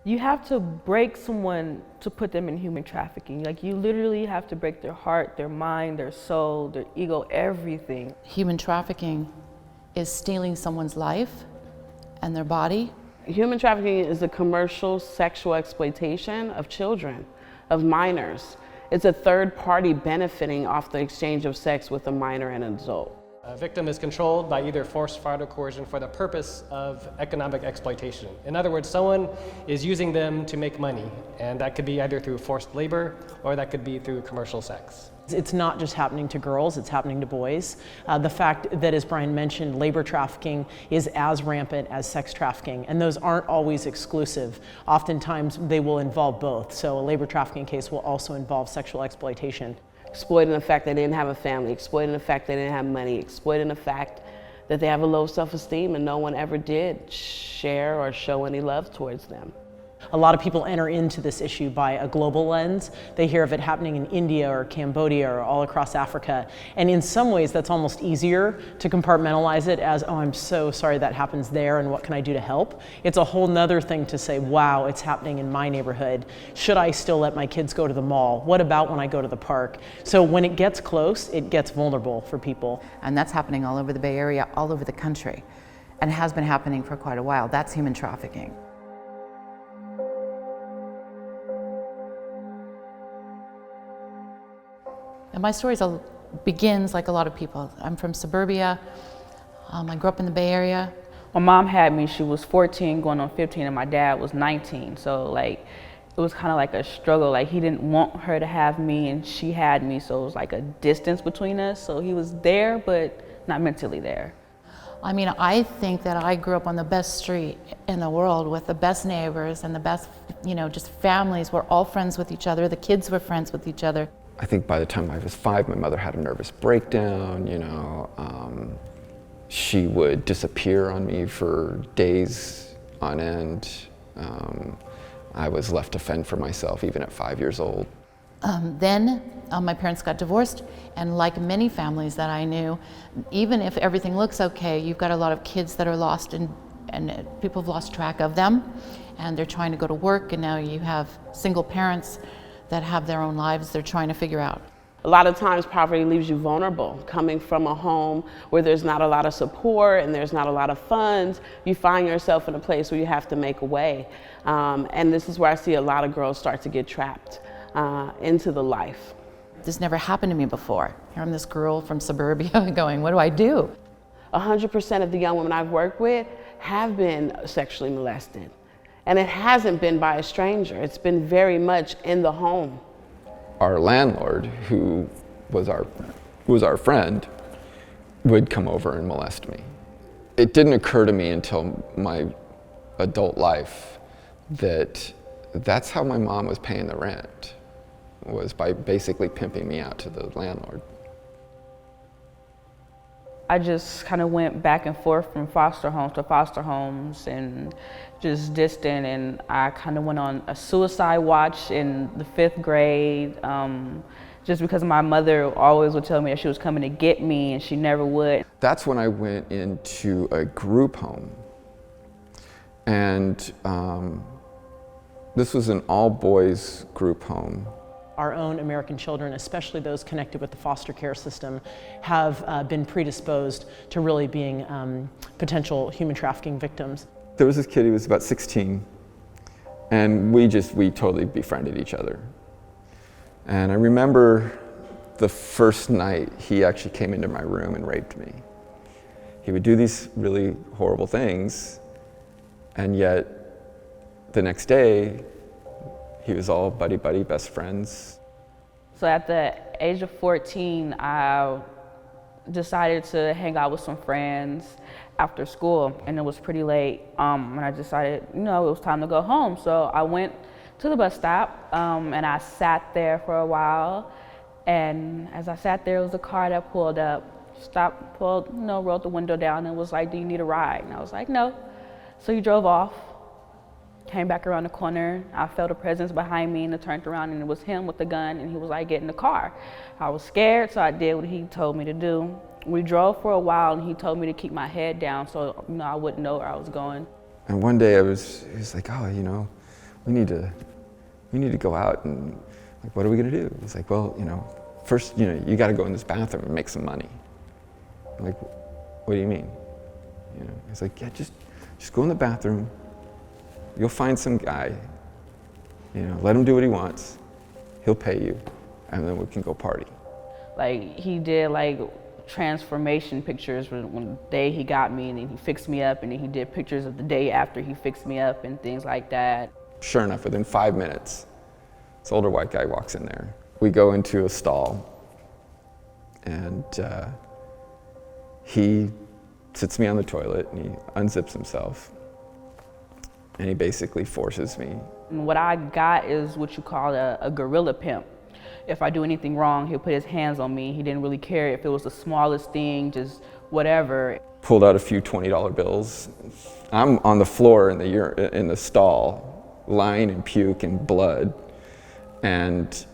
You have to break someone to put them in human trafficking. Like, you literally have to break their heart, their mind, their soul, their ego, everything. Human trafficking is stealing someone's life and their body. Human trafficking is the commercial sexual exploitation of children, of minors. It's a third party benefiting off the exchange of sex with a minor and an adult. A victim is controlled by either force, fraud, or coercion for the purpose of economic exploitation. In other words, someone is using them to make money, and that could be either through forced labor or that could be through commercial sex. It's not just happening to girls, it's happening to boys. The fact that, as Brian mentioned, labor trafficking is as rampant as sex trafficking, and those aren't always exclusive. Oftentimes they will involve both, so a labor trafficking case will also involve sexual exploitation. Exploiting the fact that they didn't have a family, exploiting the fact that they didn't have money, exploiting the fact that they have a low self-esteem and no one ever did share or show any love towards them. A lot of people enter into this issue by a global lens. They hear of it happening in India or Cambodia or all across Africa. And in some ways that's almost easier to compartmentalize it as, oh, I'm so sorry that happens there and what can I do to help? It's a whole nother thing to say, wow, it's happening in my neighborhood. Should I still let my kids go to the mall? What about when I go to the park? So when it gets close, it gets vulnerable for people. And that's happening all over the Bay Area, all over the country, and has been happening for quite a while. That's human trafficking. And my story begins like a lot of people. I'm from suburbia. I grew up in the Bay Area. My mom had me, she was 14 going on 15, and my dad was 19. So like, it was kind of like a struggle. Like, he didn't want her to have me and she had me, so it was like a distance between us. So he was there, but not mentally there. I mean, I think that I grew up on the best street in the world with the best neighbors and the best, just families. We're all friends with each other. The kids were friends with each other. I think by the time I was 5, my mother had a nervous breakdown, she would disappear on me for days on end. I was left to fend for myself even at 5 years old. Then my parents got divorced, and like many families that I knew, even if everything looks okay, you've got a lot of kids that are lost and people have lost track of them, and they're trying to go to work, and now you have single parents that have their own lives they're trying to figure out. A lot of times poverty leaves you vulnerable. Coming from a home where there's not a lot of support and there's not a lot of funds, you find yourself in a place where you have to make a way. And this is where I see a lot of girls start to get trapped into the life. This never happened to me before. Here I'm this girl from suburbia going, what do I do? 100% of the young women I've worked with have been sexually molested. And it hasn't been by a stranger. It's been very much in the home. Our landlord, who was our friend, would come over and molest me. It didn't occur to me until my adult life that that's how my mom was paying the rent, was by basically pimping me out to the landlord. I just kind of went back and forth from foster homes to foster homes and just distant, and I kind of went on a suicide watch in the 5th grade just because my mother always would tell me that she was coming to get me and she never would. That's when I went into a group home, and this was an all-boys group home. Our own American children, especially those connected with the foster care system, have been predisposed to really being potential human trafficking victims. There was this kid, he was about 16, and we totally befriended each other. And I remember the first night he actually came into my room and raped me. He would do these really horrible things, and yet the next day, he was all buddy-buddy, best friends. So at the age of 14, I decided to hang out with some friends after school, and it was pretty late, and I decided, it was time to go home. So I went to the bus stop, and I sat there for a while, and as I sat there, it was a car that pulled up, rolled the window down, and was like, do you need a ride? And I was like, no. So he drove off. Came back around the corner, I felt a presence behind me, and I turned around and it was him with the gun, and he was like, get in the car. I was scared, so I did what he told me to do. We drove for a while and he told me to keep my head down so I wouldn't know where I was going. And one day he was like, oh, we need to go out and, like, what are we gonna do? He's like, well, first, you gotta go in this bathroom and make some money. I'm like, what do you mean? He's like, yeah, just go in the bathroom. You'll find some guy, let him do what he wants. He'll pay you, and then we can go party. Like, he did like transformation pictures when the day he got me, and then he fixed me up, and then he did pictures of the day after he fixed me up and things like that. Sure enough, within 5 minutes, this older white guy walks in there. We go into a stall, and he sits me on the toilet, and he unzips himself, and he basically forces me. And what I got is what you call a gorilla pimp. If I do anything wrong, he'll put his hands on me. He didn't really care if it was the smallest thing, just whatever. Pulled out a few $20 bills. I'm on the floor in the stall, lying in puke and blood. And,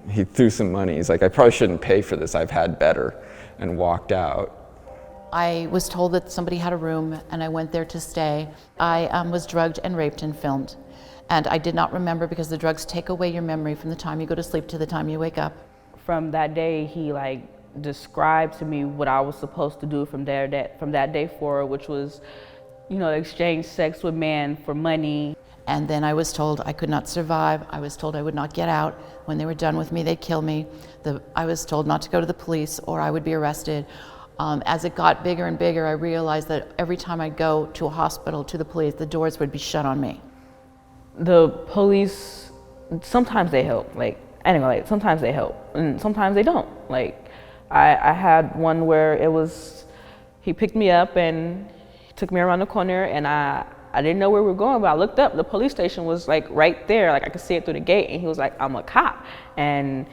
he threw some money. He's like, I probably shouldn't pay for this. I've had better, and walked out. I was told that somebody had a room, and I went there to stay. I was drugged and raped and filmed. And I did not remember, because the drugs take away your memory from the time you go to sleep to the time you wake up. From that day, he described to me what I was supposed to do from that day forward, which was, exchange sex with men for money. And then I was told I could not survive. I was told I would not get out. When they were done with me, they'd kill me. I was told not to go to the police or I would be arrested. As it got bigger and bigger, I realized that every time I'd go to a hospital, to the police, the doors would be shut on me. The police, sometimes they help. Sometimes they help, and sometimes they don't. I had one where he picked me up and he took me around the corner, and I didn't know where we were going, but I looked up, the police station was right there, I could see it through the gate, and he was like, I'm a cop, and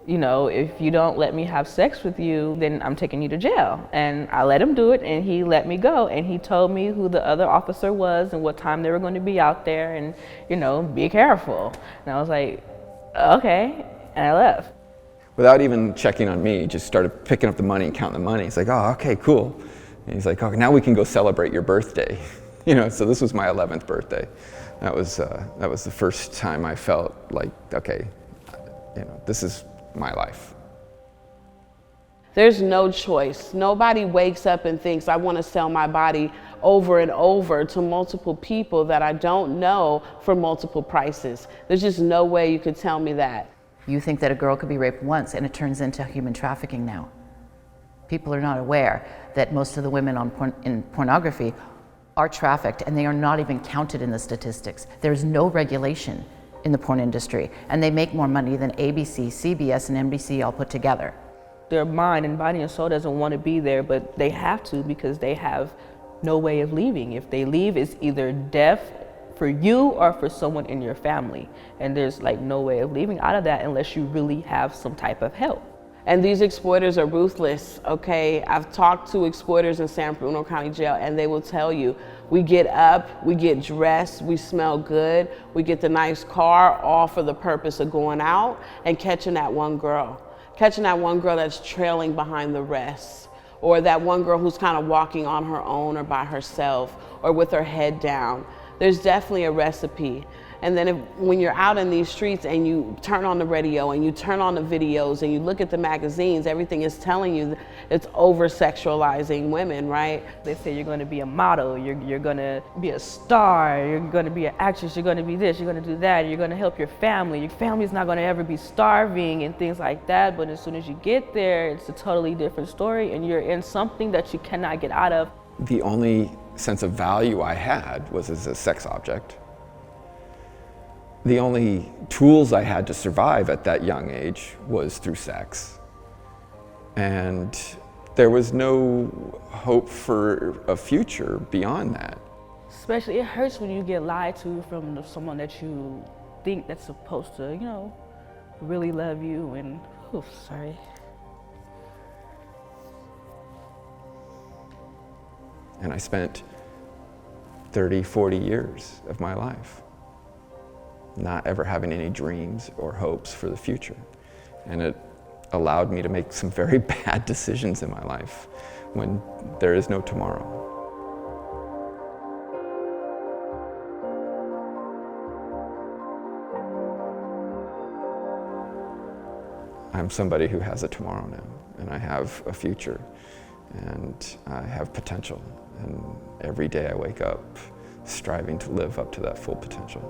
if you don't let me have sex with you, then I'm taking you to jail. And I let him do it, and he let me go, and he told me who the other officer was and what time they were going to be out there, and be careful. And I was like, okay, and I left. Without even checking on me, just started picking up the money and counting the money. He's like, oh, okay, cool. And he's like, oh, now we can go celebrate your birthday. So this was my 11th birthday. That was the first time I felt like, okay, this is my life. There's no choice. Nobody wakes up and thinks, I want to sell my body over and over to multiple people that I don't know for multiple prices. There's just no way you could tell me that. You think that a girl could be raped once and it turns into human trafficking now. People are not aware that most of the women in pornography are trafficked, and they are not even counted in the statistics. There's no regulation in the porn industry, and they make more money than ABC, CBS, and NBC all put together. Their mind and body and soul doesn't want to be there, but they have to, because they have no way of leaving. If they leave, it's either death for you or for someone in your family. And there's no way of leaving out of that unless you really have some type of help. And these exploiters are ruthless, okay? I've talked to exploiters in San Bruno County Jail, and they will tell you, we get up, we get dressed, we smell good, we get the nice car, all for the purpose of going out and catching that one girl. Catching that one girl that's trailing behind the rest, or that one girl who's kind of walking on her own or by herself, or with her head down. There's definitely a recipe. And then when you're out in these streets and you turn on the radio and you turn on the videos and you look at the magazines, everything is telling you it's over-sexualizing women, right? They say you're going to be a model, you're going to be a star, you're going to be an actress, you're going to be this, you're going to do that, you're going to help your family. Your family's not going to ever be starving and things like that, but as soon as you get there, it's a totally different story, and you're in something that you cannot get out of. The only sense of value I had was as a sex object. The only tools I had to survive at that young age was through sex. And there was no hope for a future beyond that. Especially, it hurts when you get lied to from someone that you think that's supposed to, really love you, and, sorry. And I spent 30, 40 years of my life not ever having any dreams or hopes for the future. And it allowed me to make some very bad decisions in my life when there is no tomorrow. I'm somebody who has a tomorrow now, and I have a future, and I have potential. And every day I wake up striving to live up to that full potential.